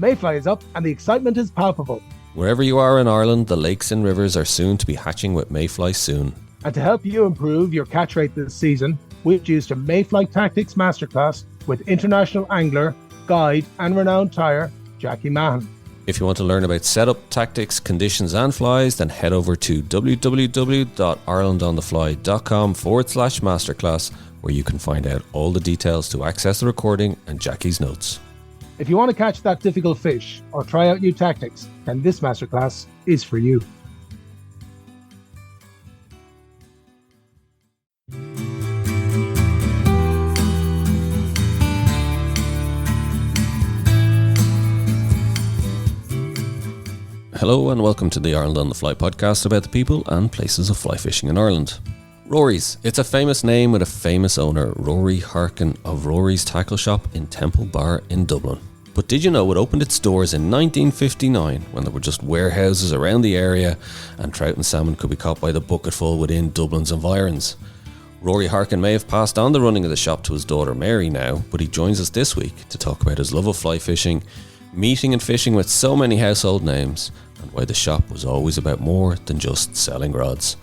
Mayfly is up and the excitement is palpable. Wherever you are in Ireland, the lakes and rivers are soon to be hatching with Mayfly soon. And to help you improve your catch rate this season, we've introduced a Mayfly Tactics Masterclass with international angler, guide and renowned tyer, Jackie Mahon. If you want to learn about setup, tactics, conditions and flies, then head over to www.irelandonthefly.com/masterclass, where you can find out all the details to access the recording and Jackie's notes. If you want to catch that difficult fish or try out new tactics, then this masterclass is for you. Hello and welcome to the Ireland on the Fly podcast about the people and places of fly fishing in Ireland. Rory's. It's a famous name with a famous owner, Rory Harkin of Rory's Tackle Shop in Temple Bar in Dublin. But did you know it opened its doors in 1959 when there were just warehouses around the area and trout and salmon could be caught by the bucketful within Dublin's environs? Rory Harkin may have passed on the running of the shop to his daughter Mary now, but he joins us this week to talk about his love of fly fishing, meeting and fishing with so many household names, and why the shop was always about more than just selling rods.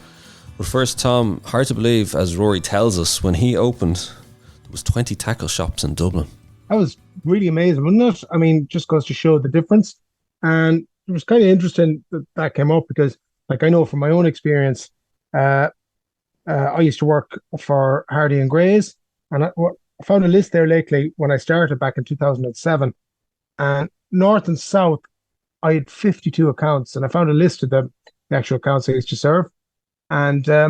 But first, Tom, hard to believe, as Rory tells us, when he opened, there was 20 tackle shops in Dublin. That was really amazing, wasn't it? I mean, just goes to show the difference. And it was kind of interesting that came up because, like, I know from my own experience, I used to work for Hardy and Gray's, and I found a list there lately when I started back in 2007, and north and south, I had 52 accounts, and I found a list of the actual accounts I used to serve. And I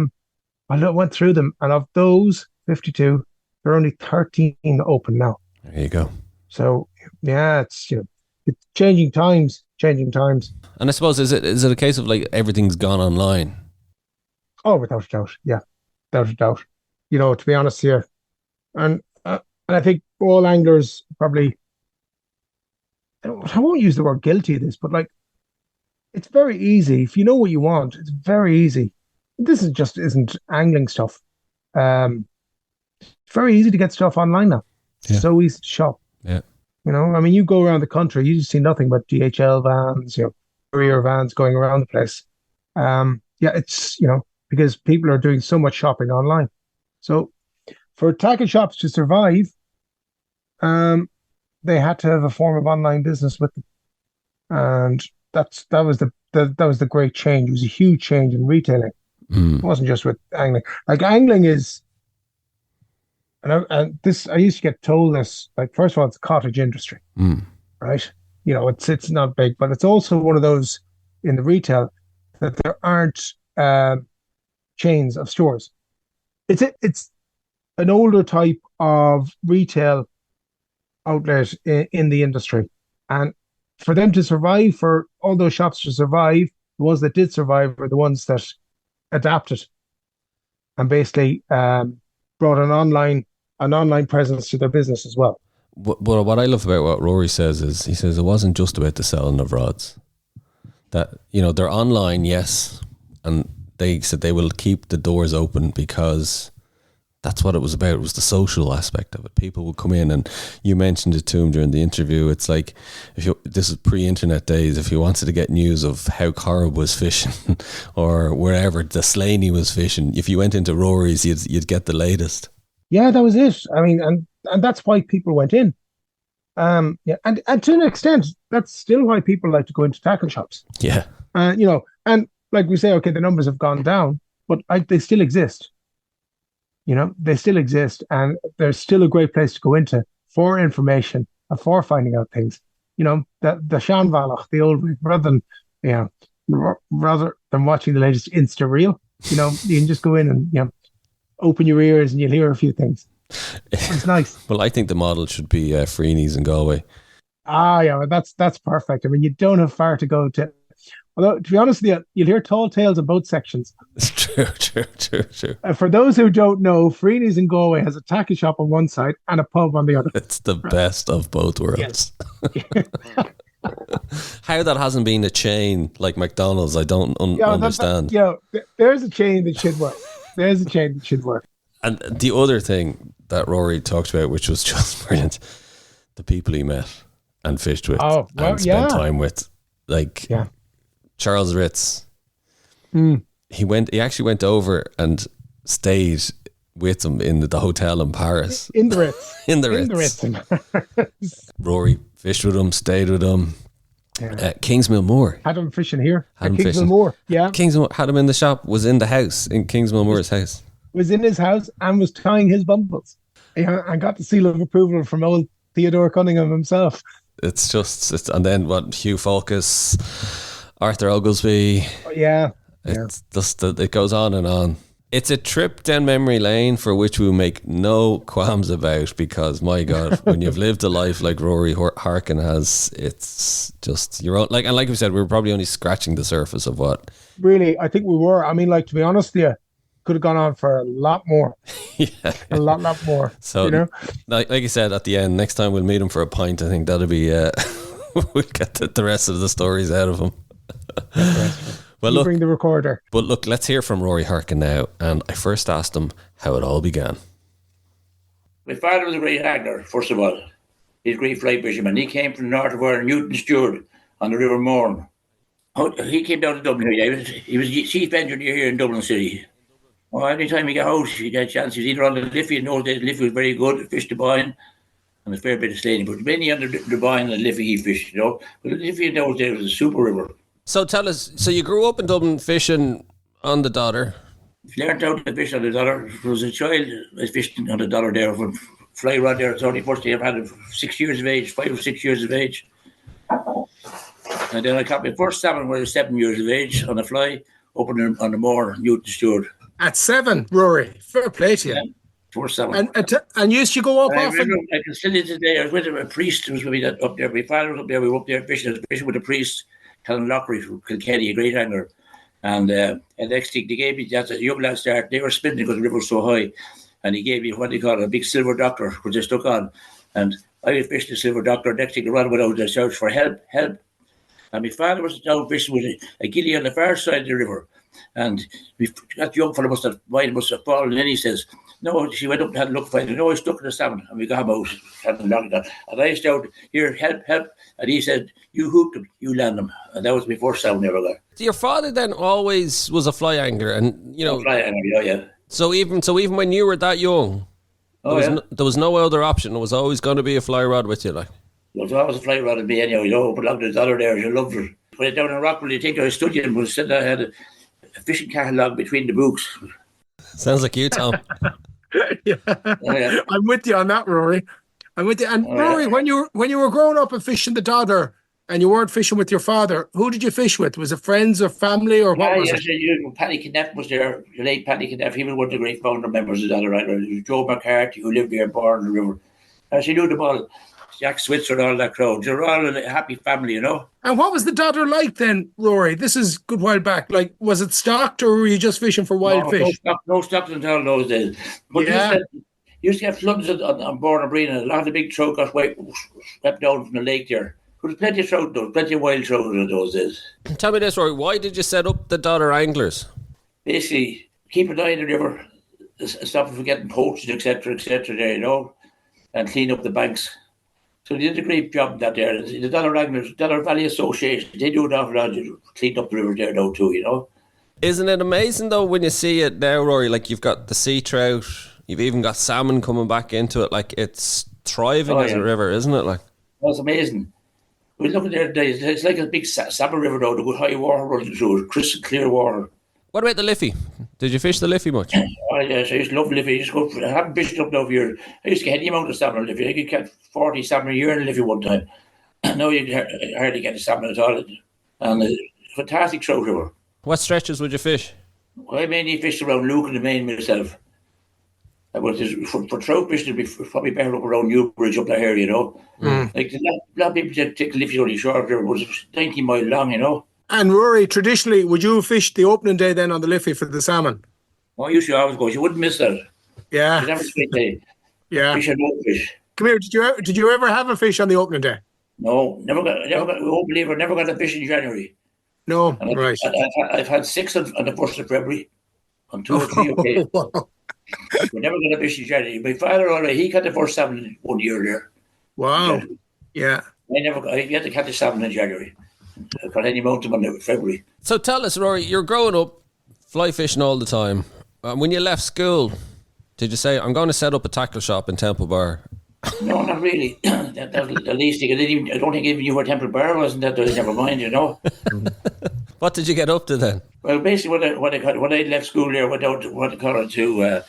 went through them, and of those 52, there are only 13 open now. There you go. So yeah, it's it's changing times. And I suppose is it a case of like everything's gone online? Oh, without a doubt, yeah, without a doubt. To be honest here, and I think all anglers probably. I won't use the word guilty of this, but like, it's very easy if you know what you want. It's very easy. This isn't angling stuff. It's very easy to get stuff online now. It's so easy to shop. Yeah. I mean, you go around the country, you just see nothing but DHL vans, courier vans going around the place. It's because people are doing so much shopping online. So for tackle shops to survive, they had to have a form of online business with them, and that was the great change. It was a huge change in retailing. It wasn't just with angling. Like angling is, and this I used to get told this. Like, first of all, it's a cottage industry, right? It's not big, but it's also one of those in the retail that there aren't chains of stores. It's an older type of retail outlet in the industry, and for them to survive, for all those shops to survive, the ones that did survive were the ones that adapted and basically brought an online presence to their business as well. But what I love about what Rory says is he says it wasn't just about the selling of rods. That they're online, yes, and they said they will keep the doors open because that's what it was about. It was the social aspect of it. People would come in, and you mentioned it to him during the interview. It's like, this is pre-internet days, if you wanted to get news of how Corrib was fishing or wherever the Slaney was fishing, if you went into Rory's, you'd get the latest. Yeah, that was it. I mean, and that's why people went in. And to an extent, that's still why people like to go into tackle shops. Yeah. And like we say, okay, the numbers have gone down, but they still exist. They still exist, and there's still a great place to go into for information and for finding out things. The Shanvalach, the old way, rather than watching the latest Insta reel. You can just go in and open your ears and you'll hear a few things. It's nice. Well, I think the model should be Freeney's in Galway. Yeah, that's perfect. I mean, you don't have far to go to. Although, to be honest with you, you'll hear tall tales in both sections. It's true. For those who don't know, Freeney's in Galway has a tackle shop on one side and a pub on the other. It's the best of both worlds. Yes. How that hasn't been a chain like McDonald's, I don't understand. There's a chain that should work. And the other thing that Rory talked about, which was just brilliant, the people he met. and fished with well, spent time with, like Charles Ritz. He actually went over and stayed with him in the hotel in Paris. In the Ritz. In the Ritz. Rory fished with him, stayed with him. Kingsmill Moor. Had him fishing here. Kingsmill Moor. Yeah. Kingsmill had him in the shop, was in the house, in Kingsmill Moor's house. Was in his house and was tying his bumbles. I got the seal of approval from old Theodore Cunningham himself. It's and then what, Hugh Falkus, Arthur Oglesby. Yeah. It's just, it goes on and on. It's a trip down memory lane for which we make no qualms about, because my God, when you've lived a life like Rory Harkin has, it's just your own. Like we said, we were probably only scratching the surface of what. Really, I think we were. I mean, like, to be honest with you, could have gone on for a lot more. A lot more. So, you know, like you said at the end, next time we'll meet him for a pint. I think that'll be. We'll get the rest of the stories out of him. Well, look, bring the recorder. But look, let's hear from Rory Harkin now. And I first asked him how it all began. My father was a great angler, first of all. He's a great fly fisherman. He came from the north of Ireland, Newton Stewart, on the River Mahon. He came down to Dublin here. He was chief engineer here in Dublin City. Well, any time he got out, he got a chance. He was either on the Liffey. In those days, Liffey was very good, fished the Boyne, and a fair bit of sleighing. But mainly on the Boyne and the Liffey he fished, you know. But the Liffey in those days was a super river. So tell us, so you grew up in Dublin fishing on the Dodder? Learned out to fish on the Dodder. As a child, I fished on the Dodder there, from fly rod there. It's only first day I've had 6 years of age, 5 or 6 years of age. And then I caught my first salmon when I was 7 years of age on a fly up on the moor, Newton Stewart. At 7, Rory. Fair play to you. Yeah. First salmon. And used to go up I often? remember, I can still do today. I was with a priest who was with me up there. My father was up there. We were up there fishing. I was fishing with a priest, Helen Lockery from Kilkenny, a great angler. And the next thing they gave me, that's a young lad start. They were spinning because the river was so high. And he gave me what they call a big silver doctor, which I stuck on. And I fished the silver doctor. Next thing, the rod went out and searched for help. And my father was down fishing with a gilly on the far side of the river. And that young fellow must have fallen. And then he says, no, she went up and had a look for it. No, I stuck in the salmon. And we got him out. And I shouted, here, help. And he said, you hooked him, you land him. And that was my first salmon I ever got. Your father then always was a fly angler, and you know. Fly angler, yeah. So even when you were that young, there was no other option. It was always going to be a fly rod with you, like. There was always a fly rod with me anyhow, you know. But along the Dodder there, you loved it. When I down in Rockville, you think I was studying, but instead I had a fishing catalogue between the books. Sounds like you, Tom. Yeah. I'm with you on that, Rory. I'm with you. And Rory, when you were growing up and fishing the Dodder, and you weren't fishing with your father, who did you fish with? Was it friends or family, or what was it? Paddy Kneff was there, the late Paddy Kneff. He was one of the great founder members of the Dodder. There was Joe McCarthy, who lived there, born on the river. And she knew them all. Jack Switzer and all that crowd. They were all a happy family, you know. And what was the Dodder like then, Rory? This is a good while back. Like, was it stocked, or were you just fishing for wild fish? No stocked until those days. But used to get floods on board of Breen, and a lot of the big trout got swept down from the lake there. There was plenty of trout, though, plenty of wild trout in those days. Tell me this, Rory, why did you set up the Dodder Anglers? Basically, keep an eye on the river, stop it from getting poached, etc., there, you know, and clean up the banks. So they did a great job that there. The Dodder Anglers, Dodder Valley Association, they do an awful lot to clean up the river there now too, you know. Isn't it amazing though when you see it now, Rory? Like, you've got the sea trout, you've even got salmon coming back into it. Like, it's thriving as a river, isn't it? Like, that's amazing. We look at there today, it's like a big salmon river now, the good high water running through it, crystal clear water. What about the Liffey? Did you fish the Liffey much? Oh yes, I used to love Liffey. I haven't fished it up now for years. I used to get any amount of salmon on Liffey. I could catch 40 salmon a year in Liffey one time. Now you can hardly get a salmon at all. And a fantastic trout river. What stretches would you fish? Well, I mainly fished around Luke and the Main myself. But for trout fishing, it'd be probably better up around Newbridge up there, you know. Like, a lot of people take the Liffey only short river, but it's 90 miles long, you know. And Rory, traditionally, would you fish the opening day then on the Liffey for the salmon? Oh, you should always go. You wouldn't miss that. Yeah. You'd have a sweet day. Yeah. Fish and no fish. Come here. Did you ever have a fish on the opening day? No, never got. We won't believe it. Never got a fish in January. No, and right. I've had 6 on the 1st of February, on 2 or 3 occasions. We never got a fish in January. My father, he got the first salmon 1 year there. Wow. Yeah. You had to catch the salmon in January. I got any amount of them in February. So tell us, Rory, you're growing up fly fishing all the time. When you left school, did you say, I'm going to set up a tackle shop in Temple Bar? No, not really. that was the least thing. I don't think even you were Temple Bar, wasn't that? Never mind, you know. What did you get up to then? Well, basically, when I left school there, went out to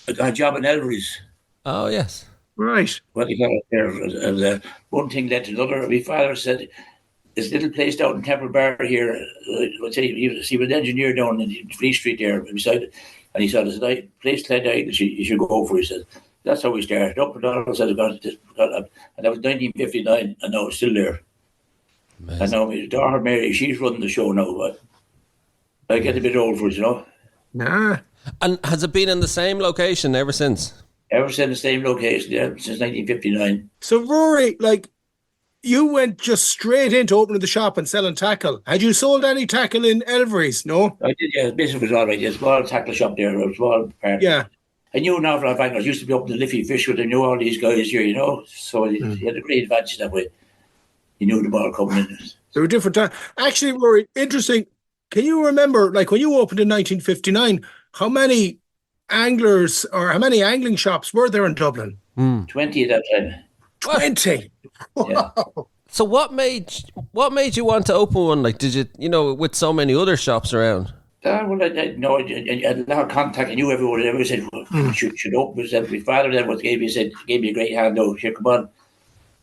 I got a job in Elvery's. Oh, yes. Right. What they call it there. And, one thing led to another. My father said, this little place down in Temple Bar here, he was an engineer down in Fleet Street there beside it. And he said, place Clyde Island, you should go for. He said, that's how we started up. And all said, and that was 1959, and now it's still there. Amazing. And now my daughter Mary, she's running the show now. But I get a bit old for it, you know. Nah. And has it been in the same location ever since? Ever since the same location, yeah, since 1959. So, Rory, you went just straight into opening the shop and selling tackle. Had you sold any tackle in Elvery's? No? I did, yeah. Business was all right. Yeah, small tackle shop there, a small part. Yeah. I knew an awful lot of anglers. Used to be up in the Liffey fish with. I knew all these guys here, you know. So he had a great advantage that way. He knew the ball coming in. There were different times. Actually, Rory, interesting. Can you remember, when you opened in 1959, how many anglers or how many angling shops were there in Dublin? 20 at that time. 20? Yeah. Wow. So what made you want to open one? Did you, with so many other shops around? Well, I had a lot of contact. I knew everyone. Everyone said, should open. My father then gave me a great hand out. Here, come on.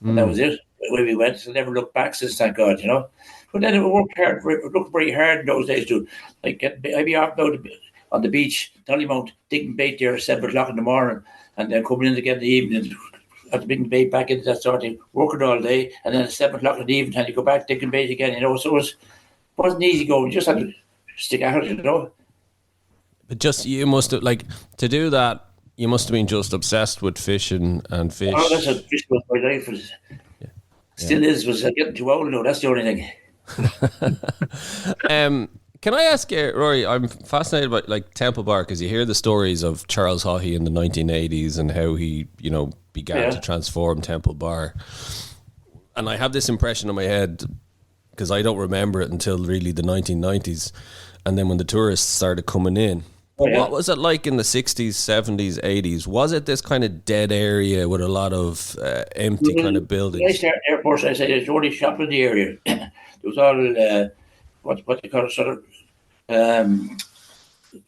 And that was it. Away we went. So I never looked back since, thank God, you know. But then it worked hard. It looked very hard in those days too. I'd be out on the beach, Dollymount, digging bait there at 7 o'clock in the morning, and then coming in again in the evening, at the bait back into that sort of thing, working all day, and then at 7 o'clock in the evening, and you go back digging bait again, you know. So it wasn't easy going. You just had to stick at it, you know. But you must have, to do that, you must have been just obsessed with fishing and fish. Oh, that's what fish was my life. Still is, was getting too old now. That's the only thing. Can I ask you, Rory, I'm fascinated by Temple Bar, because you hear the stories of Charles Haughey in the 1980s and how he, began to transform Temple Bar. And I have this impression in my head, because I don't remember it until really the 1990s, and then when the tourists started coming in. What was it like in the 60s, 70s, 80s? Was it this kind of dead area with a lot of empty kind of buildings? When I started airports, I said there's only shop in the area. There was all what they call it, sort of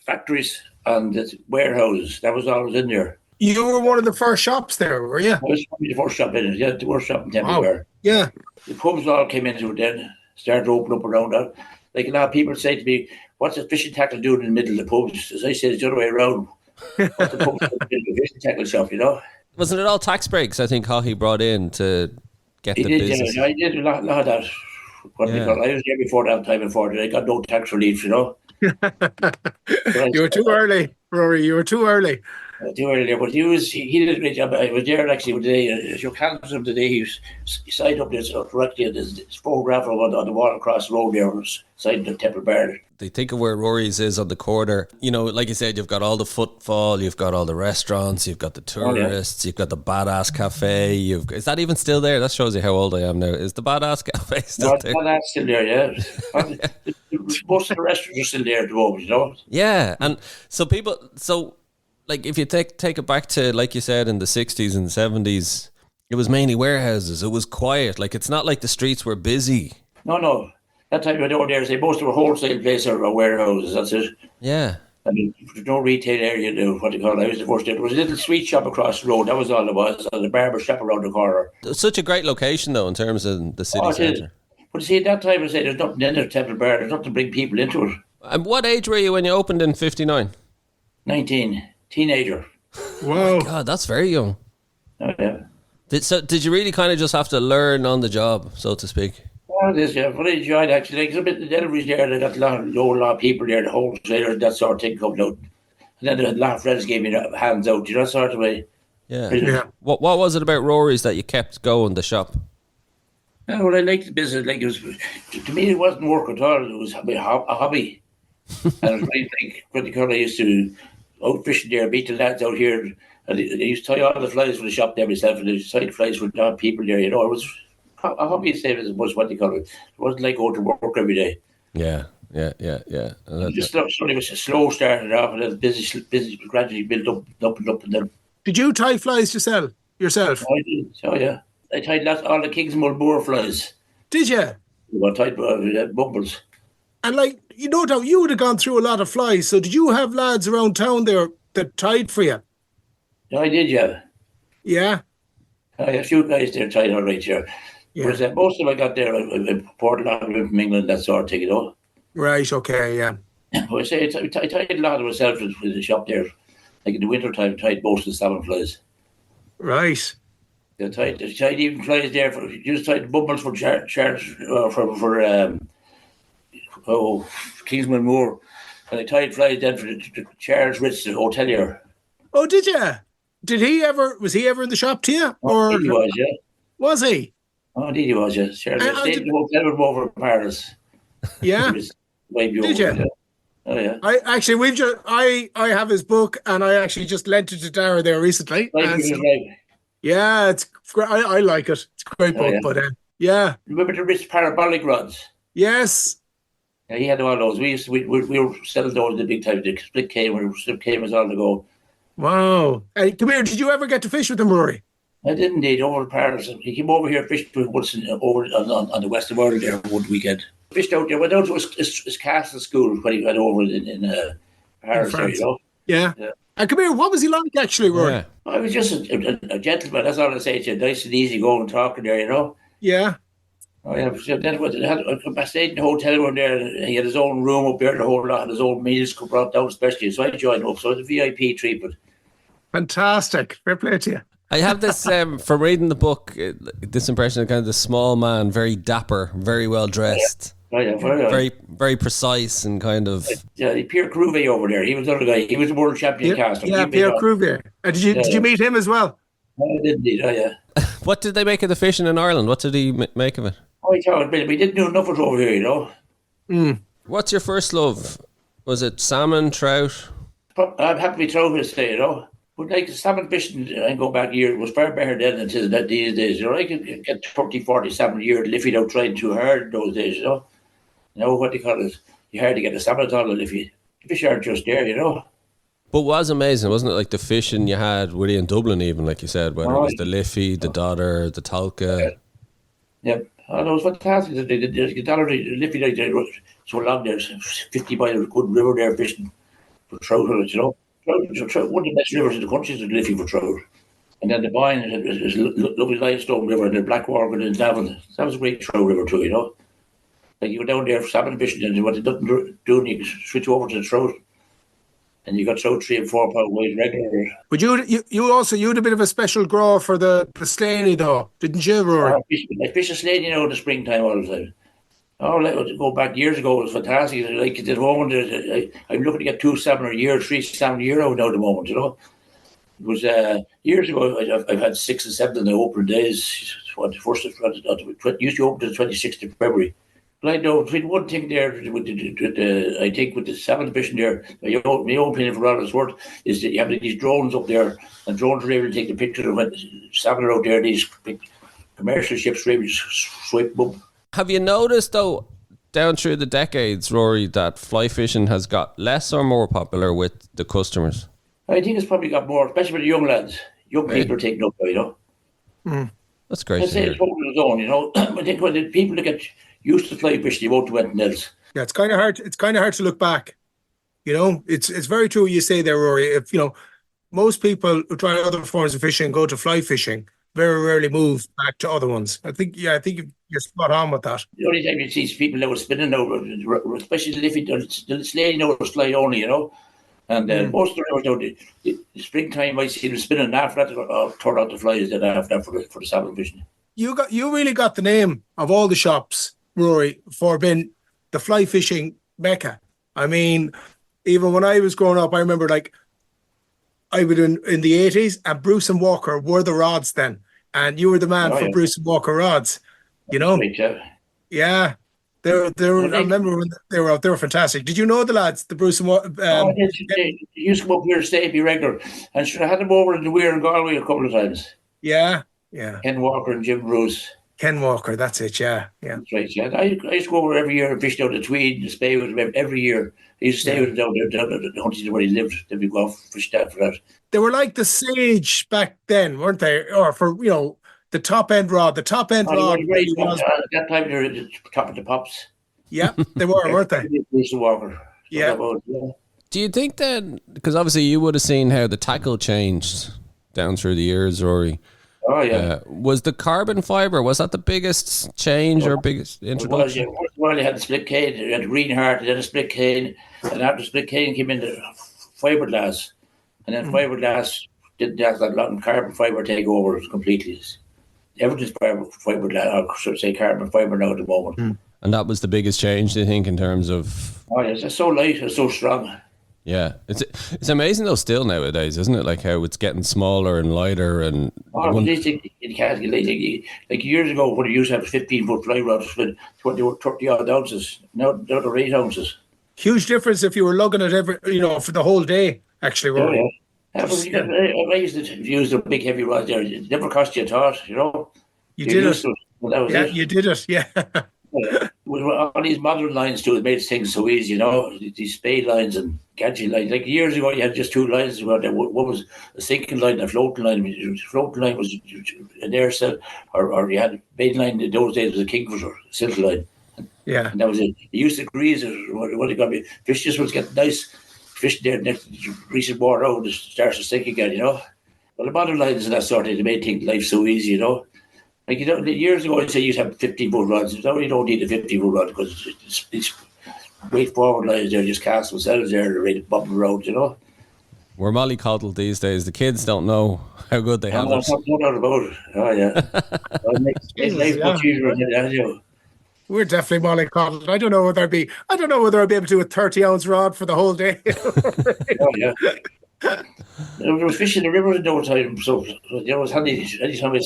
factories and warehouses. That was always in there. You were one of the first shops there, were you? I was probably the first shop in it. Yeah, the first shop in Temple Bar. Yeah. The pubs all came into it then, started to open up around that. A lot of people say to me, what's a fishing tackle doing in the middle of the pubs? As I said, it's the other way around. What's the pubs doing in the fishing tackle shop, you know? Wasn't it all tax breaks, I think, Haughey brought in to get the business? Yeah, I did a lot of that. I was there before that time before that. I got no tax relief, you know? You were too early, Rory. You were too early. Too early there, but he did a great job. I was there actually today. Shook hands with him today. He signed up this directly. This photograph on the wall across the road there was signed to Temple Bar. They think of where Rory's is on the corner. Like you said, you've got all the footfall, you've got all the restaurants, you've got the tourists, you've got the Badass Cafe. Is that even still there? That shows you how old I am now. Is the Badass Cafe still there? Badass still there, yeah. Most of the restaurants are still there at the moment, you know. Yeah, and so if you take it back to, like you said, in the 60s and 70s, it was mainly warehouses. It was quiet. It's not like the streets were busy. No. That time we were there, most of the wholesale places are warehouses, that's it. Yeah. I mean, there's no retail area, what they call it. I was the first there. There was a little sweet shop across the road, that was all there was, and the barber shop around the corner. It's such a great location, though, in terms of the city centre. But you see, at that time, I say there's nothing in the Temple Bar, there's nothing to bring people into it. And what age were you when you opened in 59? 19. Teenager. Wow. Oh my God, that's very young. Oh, yeah. Did you really kind of just have to learn on the job, so to speak? Well, but I enjoyed actually. Because a bit the Elvery's there, they got a lot of people there, the wholesalers, that sort of thing coming out. And then a lot of friends gave me hands out, that sort of way. Yeah. What was it about Rory's that you kept going, the shop? Well, I liked the business. It was, to me, it wasn't work at all. It was a hobby. And it was really what they call it. I used to out fishing there, meet the lads out here. And they used to tie all the flies for the shop there myself, and they used to tie the flies for the people there, you know. It was a hobby same was what they call it. It wasn't like going to work every day. Yeah. Just slowly was a slow started off, and then busy gradually built up, and then. Did you tie flies yourself? I did. Oh yeah, I tied all the Kingsmill boar flies. Did you? I tied bubbles. And like, you know, you would have gone through a lot of flies. So did you have lads around town there that tied for you? Yeah, I did, yeah. Yeah. I had a few guys there tied all right here. Yeah. But most of them I got there, I imported a lot of them from England, that sort of thing, you know. Right, okay, yeah. I say I tied a lot of myself with the shop there. Like in the winter time, I tied most of the salmon flies. Right. I tied even flies there for just tied bubbles for Charles for Kingsmill Moor. And I tied flies then for the Charles Ritz, the hotelier. Oh, did you? Was he ever in the shop to you? Or he was, yeah. Was he? Oh, indeed he was, yeah. Charles stayed in the hotel with him over in Paris. Yeah. Did you? Yeah. Oh yeah. I have his book, and I actually just lent it to Dara there recently. Yeah, it's great. I like it. It's a great book, yeah. But yeah. Remember the Ritz parabolic rods? Yes. Yeah, he had all those. We were selling those the big time. The split cameras on the go. Wow. Hey, come here. Did you ever get to fish with him, Rory? I did indeed, over in Paris. He came over here, fished with once over on the western world there one weekend. Fished out there, went out to his castle school when he went over in Paris, there, you know. Yeah. And come here, what was he like actually, Rory? Yeah. I was just a gentleman, that's all I say to you. Nice and easy going talking there, you know. Yeah. Oh yeah, then I stayed in the hotel room there, and he had his own room up there, the whole lot, and his own meals brought down especially. So I joined up, so it was a VIP treatment. Fantastic. Fair play to you. I have this, from reading the book, this impression of kind of the small man, very dapper, very well dressed. Oh, yeah, very, very precise and kind of. Yeah, Pierre Cruvet over there. He was the other guy. He was the world champion caster. Yeah, Pierre Cruvet. Did you meet him as well? I did indeed. Oh yeah. What did they make of the fishing in Ireland? What did he make of it? Oh, I thought we didn't do enough of it over here, you know. Mm. What's your first love? Was it salmon, trout? I'm happy to be trout this day, you know. But like salmon fishing, I go back a year, it was far better then than it is these days. You know, I could get 30, 40 salmon a year lift without trying too hard in those days, you know. You know what they call it? You hard to get a salmon at all if the fish aren't just there, you know. But it was amazing, wasn't it? Like the fishing you had really in Dublin, even like you said, whether it was the Liffey, the Dodder, the Talca. Yeah. Oh, that was fantastic. The Dodder, the Liffey, like, so long there, 50 miles of good river there fishing for trout, you know. Trout, one of the best rivers in the country is the Liffey for trout. And then the Mahon is lovely limestone river, and the Blackwater and Davin. That was a great trout river too, you know. Like you go down there for salmon fishing, and what they don't do, and you can switch over to the trout. And you got trout 3 and 4 pound weight regular. But you had a bit of a special grow for the slaney though, didn't you, Rory? I fish a slaney now in the springtime all the time. Oh, like go back years ago, it was fantastic. Like at the moment, I'm looking to get 2 salmon a year, 3 salmon a year out now at the moment, you know. It was years ago, I've had 6 and 7 in the open days. Used to open to the 26th of February. But I know one thing there with I think with the salmon fishing there, my own opinion for all it's worth is that you have these drones up there, and drones are able to take the pictures of when salmon are out there. These big commercial ships are able to swipe them. Have you noticed though, down through the decades, Rory, that fly fishing has got less or more popular with the customers? I think it's probably got more, especially with the young lads. Young people are taking up, you know. Mm. That's great. I say it's holding its own, you know. I think when the people that get used to fly fishing, they won't do anything else. Yeah, it's kind of hard. It's kind of hard to look back. You know, it's very true what you say there, Rory. If you know, most people who try other forms of fishing go to fly fishing, very rarely move back to other ones. I think you're spot on with that. The only time you see people that were spinning over, especially the slaney now was fly only, you know. And most of the rivers now, the springtime I see them spinning, and after that turn out the flies then after that for the salmon fishing. You really got the name of all the shops, Rory, for being the fly fishing mecca. I mean, even when I was growing up, I remember like I would in the 80s, and Bruce and Walker were the rods then, and you were the man for Bruce and Walker rods. You know, yeah. They were. I remember when they were out. They were fantastic. Did you know the lads, the Bruce and Walker? They used to come up here to stay, be regular, and I had them over in the Weir in Galway a couple of times. Yeah. Ken Walker and Jim Bruce. Ken Walker, that's it, yeah. That's right, yeah. I used to go over every year and fish down the Tweed and Spey with him every year. I used to stay with him down the hunting where he lived. Then we go off fish that for that. They were like the Sage back then, weren't they? Or for, the top end rod. The top end rod Right, was. at that time they were at the top of the pops. Yeah, they were, weren't they? Mr. Walker. Yeah. Do you think that, because obviously you would have seen how the tackle changed down through the years, Rory. Oh, yeah. Was the carbon fibre, was that the biggest change or biggest introduction? It was, yeah. First of all, they had the split cane, they had the green heart, then a split cane, and after the split cane came in the fiberglass. And then fiberglass didn't have that long carbon fibre take over completely. Everything's fiberglass, or should I say carbon fibre now at the moment. And that was the biggest change, do you think, in terms of... Oh, yes, it's so light, it's so strong. Yeah, it's amazing though still nowadays, isn't it? Like how it's getting smaller and lighter and... You can't get like years ago when you used to have 15-foot fly rods with 30 odd ounces. Now they're 8 ounces. Huge difference if you were lugging it for the whole day, actually. I used to use the big heavy rods there. It never cost you a thought, You did it. Yeah, you did it, yeah. With all these modern lines too, it made things so easy, these spade lines and gadget lines. Like years ago, you had just two lines. One was a sinking line and a floating line. The floating line was an air cell, or you had a main line in those days was a kingfisher, silk line. Yeah. And that was it. You used to grease it. What it got me. Fish just was getting nice. Fish there, next grease it more out, it starts to sink again, But the modern lines and that sort of, they made things life so easy, Like, years ago, I'd say you'd have 15-foot rods. Now you don't need a 15-foot rod because it's weight forward lines there, just cast themselves there, they're ready to bump around, We're mollycoddled these days. The kids don't know how good they have it. No doubt about it. Oh, yeah. It's life much easier than that, We're definitely mollycoddled. I don't know whether I'd be able to do a 30-ounce rod for the whole day. Oh, yeah. There was fish in the river in no time, so it was handy. Anytime I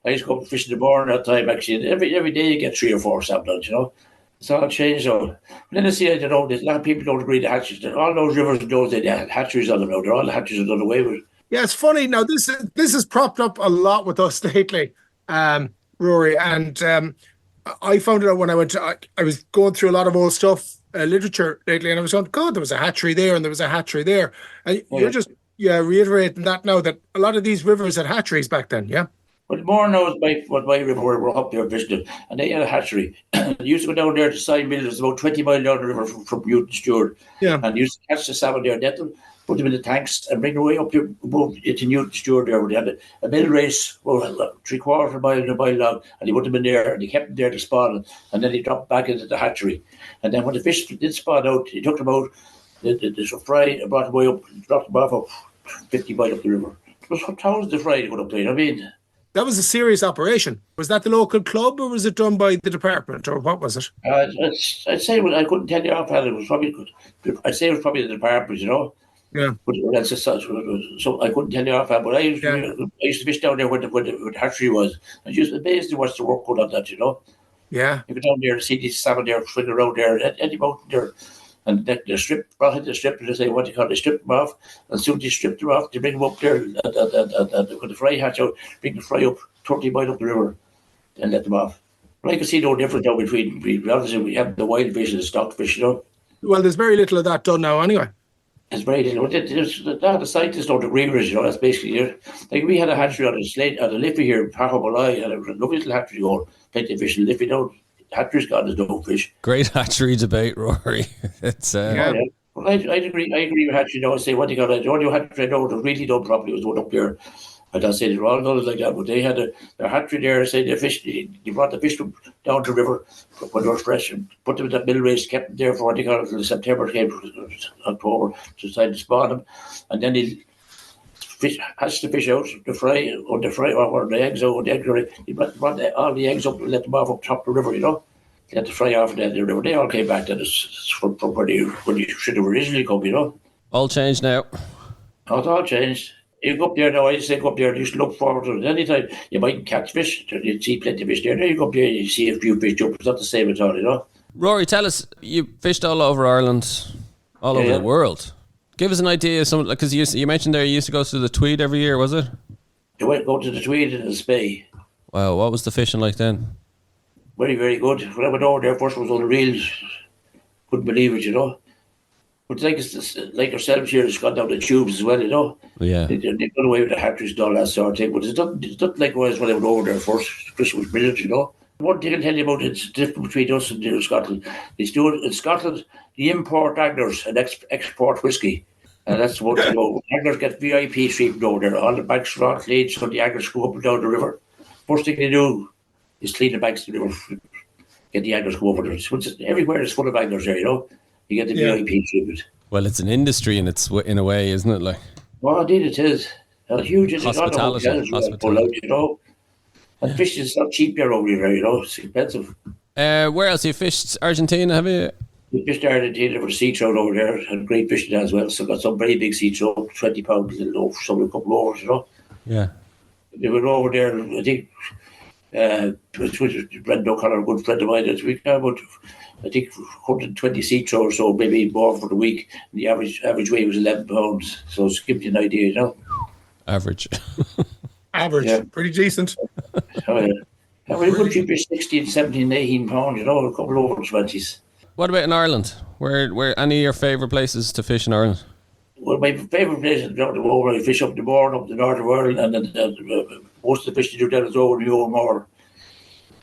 used to go fish in the barn that time, actually. Every day you get 3 or 4 salmon, It's all changed, though. But then I see, a lot of people don't agree to hatcheries. All those rivers in those days, they had hatcheries on them now. They're all the hatcheries are done away with. Yeah, it's funny. Now, this has propped up a lot with us lately, Rory, and I found it out when I was going through a lot of old stuff, literature lately, and I was going, God, there was a hatchery there and there was a hatchery there. And you're just reiterating that now, that a lot of these rivers had hatcheries back then, yeah? But more now is my river where we're up there fishing, and they had a hatchery. They used to go down there to Side Mill. It's about 20 miles down the river from Newton Stewart. Yeah. And used to catch the salmon there, net them, put them in the tanks, and bring them way up here above into Newton Stewart there, where they had a mill race, 3/4 mile and a mile long, and he put them in there, and he kept them there to spawn, and then he dropped back into the hatchery. And then when the fish did spawn out, he took them out, the fry, and brought them way up, dropped them off 50 miles up the river. It was thousands of fry to go up there, That was a serious operation. Was that the local club, or was it done by the department, or what was it? I'd say I couldn't tell you offhand. It was probably the department, Yeah. But that's just so I couldn't tell you offhand. But I used to fish down there where the hatchery was, and just amazed to watch the work going on that, Yeah. You go down there and see these salmon there swimming around there at any mountain there. And they brought in the strip, and they say, they strip them off. And as soon as they stripped them off, they bring them up there, and when the fry hatch out, bring the fry up 30 miles up the river, and let them off. But I can see no difference now between, obviously, we have the wild fish and the stock fish, Well, there's very little of that done now anyway. It's very little. The scientists don't agree with us, that's basically it. Like, we had a hatchery on the Liffey here, palpable, and a lovely little hatchery going, plenty of fish in Liffey now. Hatchery's got there's no fish. Great hatchery debate, Rory. It's Well, I agree with hatchery now. I say what they got. The only hatchery I know that really done properly was the one up there. I don't say they're all done like that, but they had their hatchery there. Say the fish, they brought the fish down the river when they were fresh and put them in that mill race, kept them there for what they got until September came, October, to decide to spawn them, and then they hatch the fish out, the fry, or the eggs out, the egg. He brought all the eggs up and let them off up top of the river, Let the fry off and the river. They all came back to us from where you should have originally come, all changed now. Oh, it's all changed. You go up there now, I used to go up there and just look forward to it. Anytime you might catch fish, you'd see plenty of fish there. Now you go up there and you see a few fish jump. It's not the same at all, Rory, tell us, you fished all over Ireland, all over the world. Give us an idea of some, because you mentioned there you used to go to the Tweed every year, was it? You went go to the Tweed and the Spey. Wow, what was the fishing like then? Very, very good. When I went over there first, it was unreal. Couldn't believe it, you know. But like ourselves here, it's got down the tubes as well, you know. Yeah. They've gone away with the hatcheries and all that sort of thing. But it's not like it was when I went over there first. Fishing was brilliant, you know. One thing I can tell you about it's the difference between us and Scotland. In Scotland, the import anglers and export whiskey. And that's what you know. Anglers get VIP treatment over there. All the banks are all clean, so the anglers go up and down the river. First thing they do is clean the banks of the river, get the anglers go over there. Everywhere is full of anglers there, you know. You get the VIP treatment. Well, it's an industry in a way, isn't it? Like, well, indeed it is. A huge hospitality. You know. And fishing is not cheap there over here, you know. It's expensive. Where else? You fished Argentina, have you? We fished Argentina for sea trout over there, and great fishing as well. So got some very big sea trout, 20 pounds, some a couple of hours, you know. Yeah. They went over there, I think, Brendan O'Connor, a good friend of mine, we got about, I think, 120 sea trout or so, maybe more for the week. And the average weight was 11 pounds. So it's give you an idea, you know. Average. Yeah. Pretty decent. We could keep 16, 17, 18 pounds, you know, a couple over 20s. What about in Ireland? Where any of your favourite places to fish in Ireland? Well, my favourite place is down the Moor. I fish up the Moor, up the north of Ireland, and then most of the fishing you do down is over the old Moor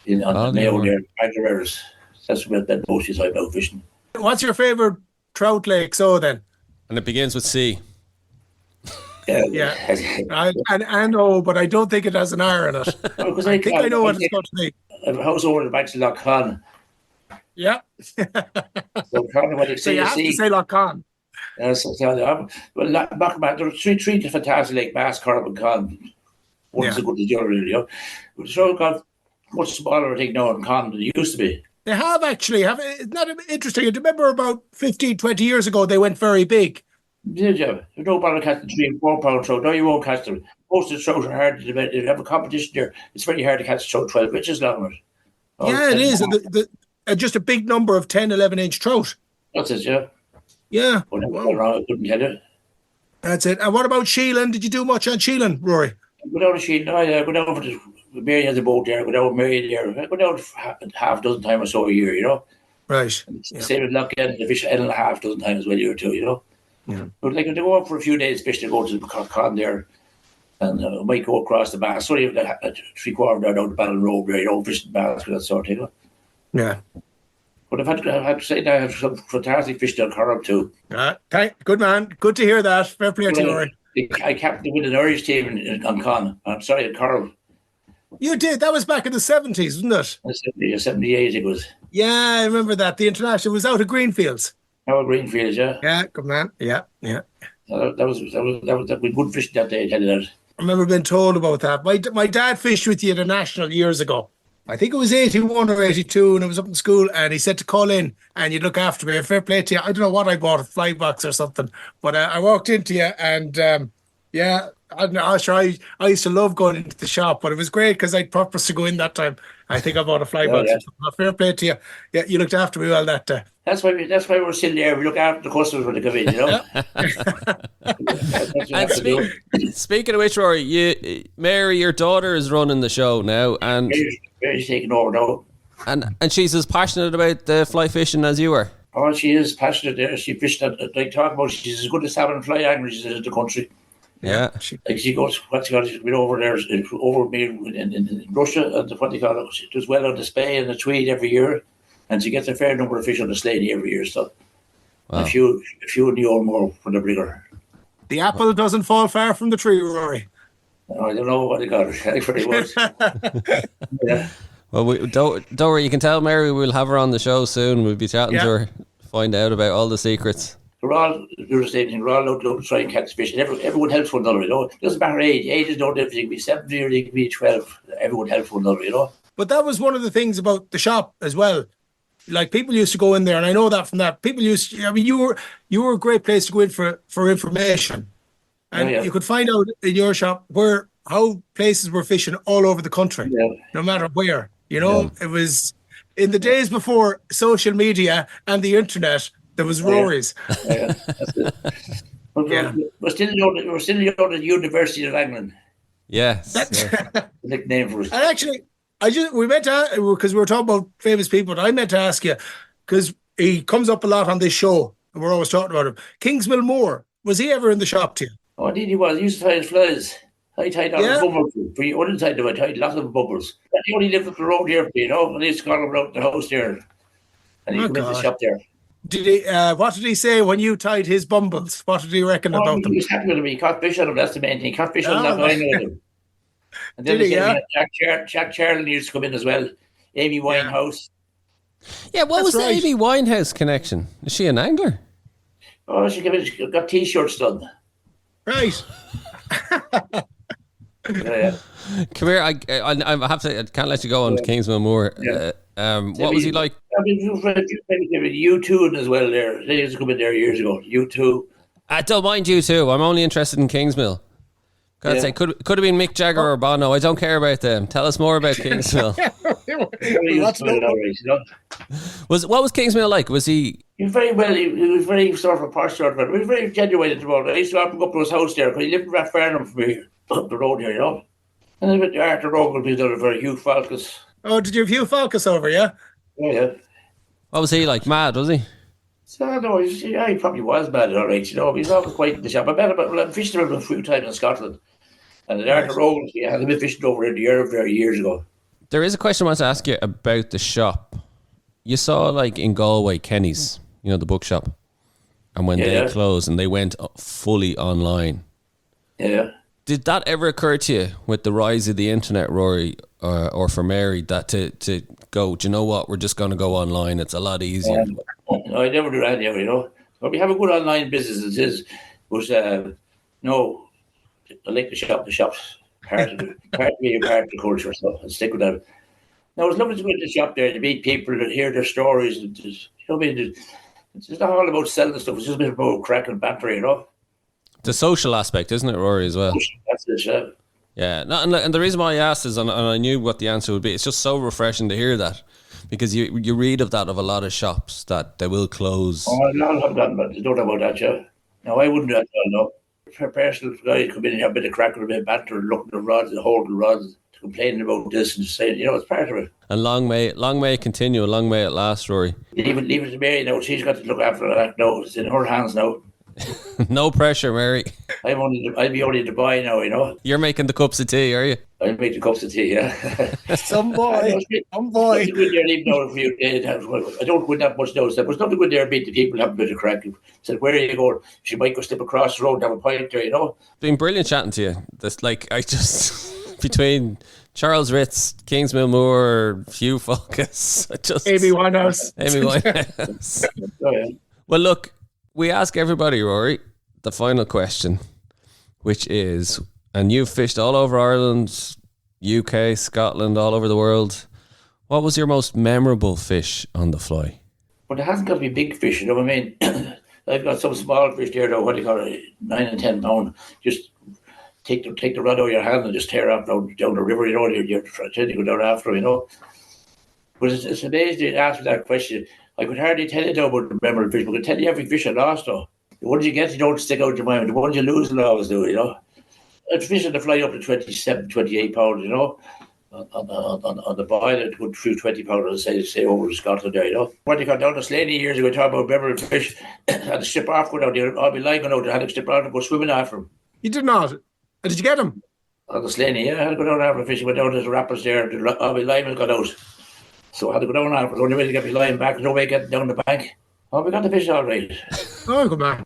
on the Mahon there, environs. That's where that most is I'm out fishing. What's your favourite trout lake? So then, and it begins with C. Yeah, I know, but I don't think it has an R in it. Well, I think I know what it's going to be. I have a house over the banks of Lough Conn. Yeah. So you have to say Lough Conn. Yes, well, there are three fantastic like Bass, Corb and Conn. One's as good as the other, you know. But it's all got much smaller, I think, now in Conn than it used to be. They have actually. Isn't that interesting? I remember about 15, 20 years ago, they went very big. Did you? There's no bother catching 3 and 4 pound trout. No, you won't catch them. Most of the trout are hard to develop. If you have a competition there, it's very hard to catch a trout 12 inches long. Yeah, it is. Just a big number of 10, 11-inch trout. That's it, yeah. Yeah. Wow. I couldn't tell you. That's it. And what about Sheelan? Did you do much on Sheelan, Rory? I go down to Sheelan. I go down for Mary has a boat there. I go down Mary there. I go down half a dozen times or so a year, you know. Right. Same with Lough Conn, the fish and a half dozen times as well a year or two, you know. Yeah. But like if they go up for a few days, fish, they go to the Con there and might go across the Bass. So you have 3/4 down the Battle Road there, you know, fishing Bass with that sort of thing. You know? Yeah. But I have to say that I have some fantastic fish down Corb too. Good man. Good to hear that. Fair play to you, Rory. I captained with an Irish team on Con. I'm sorry, at Corb. You did. That was back in the 70s, wasn't it? 78 it was. Yeah, I remember that. The international was out of Greenfields. Our Greenfields, yeah. Yeah, good man. Yeah. That was good fishing that day, I tell you that. I remember being told about that. My dad fished with you at a national years ago. I think it was 81 or 82, and I was up in school, and he said to call in, and you'd look after me. Fair play to you. I don't know what I bought, a fly box or something, but I walked into you, and I don't know, sure, I used to love going into the shop, but it was great because I'd purpose to go in that time. I think I bought a fly box. Yeah. Fair play to you. Yeah, you looked after me well that day. That's why we're still there. We look after the customers when they come in, you know. And speaking of which, Rory, Mary, your daughter, is running the show now, and Mary's taking over now. And she's as passionate about the fly fishing as you are. Oh, she is passionate there. She fished like talk about. She's as good as salmon and fly angler as in the country. Yeah, she goes. She's been over there, over me in Russia, and what they call it. She does well on the spey and the tweed every year, and she gets a fair number of fish on the slaney every year. So, a few in the old Moor when they bring her. The apple doesn't fall far from the tree, Rory. I don't know what they got her. Pretty much. Yeah. Well, don't worry. You can tell Mary we'll have her on the show soon. We'll be chatting to her, find out about all the secrets. We're all doing the same thing. We're all out to try and catch fish, and everyone helps one another. You know, it doesn't matter age. Age is no different. You can be 70 or you can be 12. Everyone helps one another. You know. But that was one of the things about the shop as well. Like people used to go in there, and I know that from that. People used. I mean, you were a great place to go in for information, and you could find out in your shop how places were fishing all over the country, no matter where. You know, it was in the days before social media and the internet. There was Rory's. We're still the University of England. Yes. The nickname for us. And actually, we meant to, because we were talking about famous people, I meant to ask you, because he comes up a lot on this show, and we're always talking about him. Kingsmill Moore, was he ever in the shop to you? Oh, indeed he was. He used to tie his flies. I tied all Yeah. the bubbles. For you wouldn't tie them, I tied lots of bubbles. And he only lived up the road here, you know, and he used to call him out the house there. And he'd come into the shop there. Did he? What did he say when you tied his bumbles? What did he reckon about them? He was happy with him. He caught fish on him. That's the main thing. He caught fish on that line with him. And then Did he, Jack Charlton used to come in as well. Amy Winehouse. Yeah, what was the Amy Winehouse connection? Is she an angler? Oh, she got T-shirts done. Right. Yeah. Come here, I have to. I can't let you go on Kingsmill Moore. Yeah. What was he like? I mean, U2 as well there. They used to come in there years ago. U2. I don't mind U2. I'm only interested in Kingsmill. God's sake, could have been Mick Jagger or Bono. I don't care about them. Tell us more about Kingsmill. What was Kingsmill like? Was he? He was very well. He was very sort of a posh sort of man. He was very genuine at the moment. I used to often go up to his house there because he lived in Rathfarnham from here, up the road here, you know. And then with Arthur Rogan, we done it for Hugh Falkus. Oh, did you have Hugh Falkus over, yeah? Oh, yeah. What was he like? Mad, was he? So, no, he probably was mad, all right, you know. He's always quite in the shop. I fished him a few times in Scotland. And at Arthur Rogan, he had been fishing over in the Europe there years ago. There is a question I want to ask you about the shop. You saw, like, in Galway, Kenny's, you know, the bookshop. And when they closed and they went fully online. Yeah. Did that ever occur to you with the rise of the internet, Rory, or for Mary, that to go, do you know what, we're just going to go online, it's a lot easier? No, I never do that, you know. But we have a good online business, it is. No, I like the shop's part of the culture, so I'll stick with that. Now, it's lovely to go to the shop there, to meet people, to hear their stories, and just, you know what I mean? It's not all about selling stuff, it's just a bit about crack and banter, you know. The social aspect, isn't it, Rory, as well? That's it, yeah. Yeah, no, and the reason why I asked is, and I knew what the answer would be, it's just so refreshing to hear that, because you read of that of a lot of shops that they will close. Oh, no, there's no doubt about that, yeah. No, I wouldn't do that, no. For personal guys come in and have a bit of crack or a bit of banter, and look at the rods and hold the rods, complaining about this and saying, you know, it's part of it. And long may it continue, long may it last, Rory. Leave it to Mary now. She's got to look after that now. It's in her hands now. No pressure, Mary. I'll be only the boy now, you know. You're making the cups of tea, are you? I'll make the cups of tea, yeah. Some boy. Some boy. I don't win that much now. There's nothing good there beat the people have a bit of crack. Said, where are you going? She might go step across the road and have a pint there, you know. It's been brilliant chatting to you. That's like, I just, between Charles Ritz, Kingsmill Moore, Hugh Falkus, Amy Winehouse. Oh, yeah. Well, look, we ask everybody, Rory, the final question, which is, and you've fished all over Ireland, UK, Scotland, all over the world. What was your most memorable fish on the fly? But it hasn't got to be big fish, you know what I mean? I've got some small fish there, though, what do you call it, 9 and 10 pound. Just take the rod out of your hand and just tear off down the river, you know, you're trying to go down after them, you know. But it's amazing to ask me that question. I could hardly tell you about the memorable fish, but I could tell you every fish I lost, though. The ones you get, you don't stick out your mind. The ones you lose, you always do, you know. I'd fish on the fly up to 27, 28 pounds, you know. On the boil, it would through 20 pounds, say over to Scotland there, you know. When they got down to Slaney years ago, talking about memorable fish, I had to strip off, go down there. I'll be lying going out, I had to strip off and go swimming after them. You did not? Did you get him? On the Slaney, yeah. I had to go down after fish. I went down to the rapids there. I'll be lying and got out. So I had to go down after. The only way to get me lying back, no way getting down the bank. Oh, we got the fish all right. Oh, good man.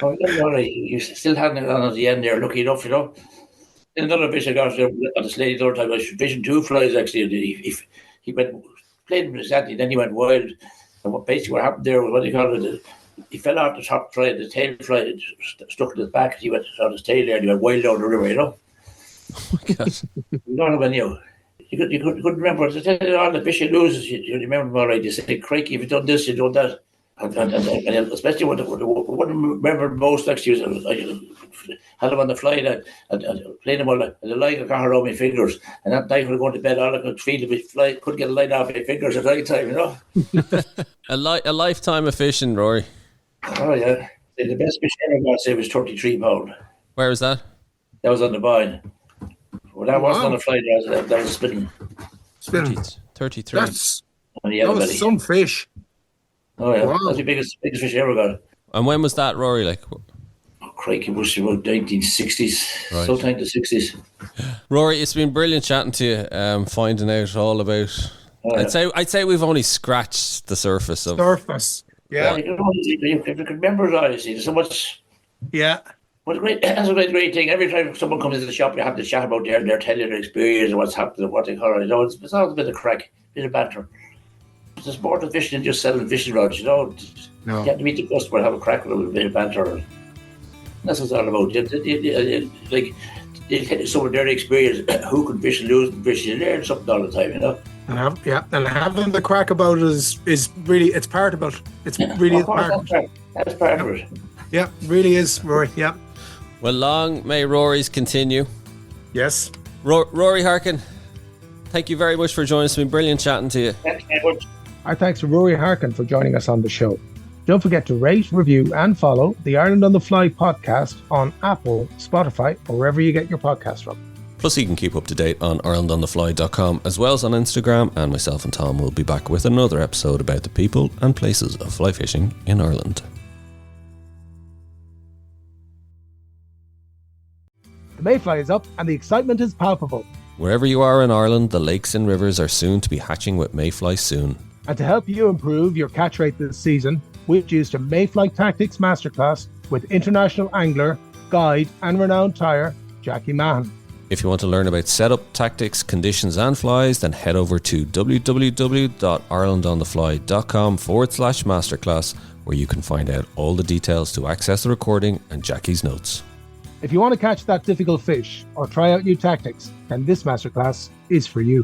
All right. You still had it on at the end there, lucky enough, you know. Then another fish I got on the Slaney the other time, I was fishing 2 flies actually. He went, played with his auntie, then he went wild. And basically what happened there was, what do you call it? He fell off the top fly, the tail fly stuck in his back. He went on his tail there and he went wild down the river, you know. Oh my God. None of it knew. You couldn't remember. I tell you, all the fish you lose, you remember them all right. You say, crikey, if you've done this, you've done that. And especially what I remember most actually was I had him on the fly and played him all, and the light got around my fingers. And that night when I was going to bed, all I could feel was fly, couldn't get the light off my fingers at any time, you know. A lifetime of fishing, Rory. Oh, yeah. The best fish I ever got, say, was 33 pound. Where was that? That was on the vine. Well, that wasn't on the fly. That was a spinning. 33. That's On the that yellow was belly. some fish. Oh yeah, Wow. that's the biggest fish I ever got. And when was that, Rory? Like, Oh, crikey, it was about 1960s, Right. sometime the 60s. Rory, it's been brilliant chatting to you, finding out all about. Oh, yeah. I'd say we've only scratched the surface of. Surface. Yeah. You know, you can remember it all, you see. There's so much. Yeah. But that's a great thing. Every time someone comes into the shop, you have to chat about their telling their experience and what's happening, what they call it. You know, it's all a bit of crack, a bit of banter. There's more to fishing than just selling fishing rods, you know. No. You have to meet the customer, have a crack with them, a bit of banter. And that's what it's all about. Like, you tell some of their experience, who can fish and lose fish. You learn something all the time, you know. And having the crack about it is really, it's part of it. It's really Of course, part of it. that's part of it. Yeah, really is, Rory. Yeah. Well, long may Rory's continue. Yes. Rory Harkin, thank you very much for joining us. It's been brilliant chatting to you. Thanks very much. Our thanks to Rory Harkin for joining us on the show. Don't forget to rate, review, and follow the Ireland on the Fly podcast on Apple, Spotify, or wherever you get your podcast from. Plus, you can keep up to date on IrelandOnTheFly.com as well as on Instagram. And myself and Tom will be back with another episode about the people and places of fly fishing in Ireland. The Mayfly is up and the excitement is palpable. Wherever you are in Ireland, the lakes and rivers are soon to be hatching with Mayfly soon. And to help you improve your catch rate this season, we've used a Mayfly Tactics Masterclass with international angler, guide, and renowned tyer, Jackie Mahon. If you want to learn about setup, tactics, conditions, and flies, then head over to www.irelandonthefly.com/masterclass, where you can find out all the details to access the recording and Jackie's notes. If you want to catch that difficult fish or try out new tactics, then this masterclass is for you.